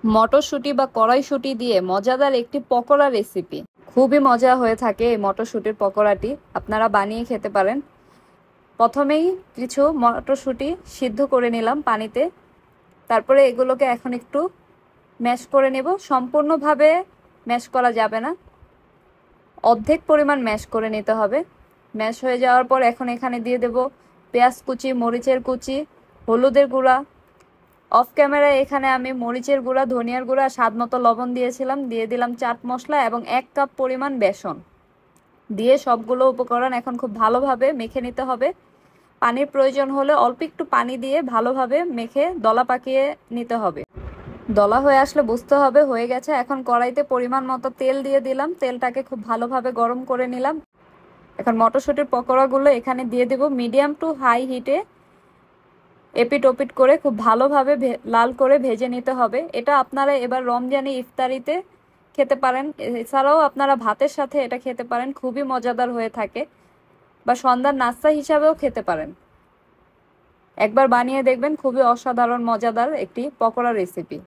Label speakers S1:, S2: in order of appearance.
S1: মটরশুঁটি বা কড়াইশুঁটি দিয়ে মজাদার একটি পকোড়া রেসিপি। খুবই মজা হয়ে থাকে এই মটরশুঁটির পকোড়াটি, আপনারা বানিয়ে খেতে পারেন। প্রথমেই কিছু মটরশুঁটি সিদ্ধ করে নিলাম পানিতে, তারপরে এগুলোকে এখন একটু ম্যাশ করে নেব। সম্পূর্ণভাবে ম্যাশ করা যাবে না, অর্ধেক পরিমাণ ম্যাশ করে নিতে হবে। ম্যাশ হয়ে যাওয়ার পর এখন এখানে দিয়ে দেব পেঁয়াজ কুচি, মরিচের কুচি, হলুদের গুঁড়া। অফ ক্যামেরায় এখানে আমি মরিচের গুঁড়া, ধনিয়ার গুঁড়া, স্বাদ মতো লবণ দিয়েছিলাম। দিয়ে দিলাম চাট মশলা এবং 1 কাপ পরিমাণ বেসন। দিয়ে সবগুলো উপকরণ এখন খুব ভালোভাবে মেখে নিতে হবে। পানির প্রয়োজন হলে অল্প একটু পানি দিয়ে ভালোভাবে মেখে দলা পাকিয়ে নিতে হবে। দলা হয়ে আসলে বুঝতে হবে হয়ে গেছে। এখন কড়াইতে পরিমাণ মতো তেল দিয়ে দিলাম, তেলটাকে খুব ভালোভাবে গরম করে নিলাম। এখন মটরশুঁটির পকোড়াগুলো এখানে দিয়ে দেব। মিডিয়াম টু হাই হিটে এপিট ওপিট করে খুব ভালোভাবে লাল করে ভেজে নিতে হবে। এটা আপনারা এবার রমজানে ইফতারিতে খেতে পারেন, এছাড়াও আপনারা ভাতের সাথে এটা খেতে পারেন, খুবই মজাদার হয়ে থাকে। বা সন্ধ্যার নাস্তা হিসাবেও খেতে পারেন। একবার বানিয়ে দেখবেন, খুবই অসাধারণ মজাদার একটি পকোড়া রেসিপি।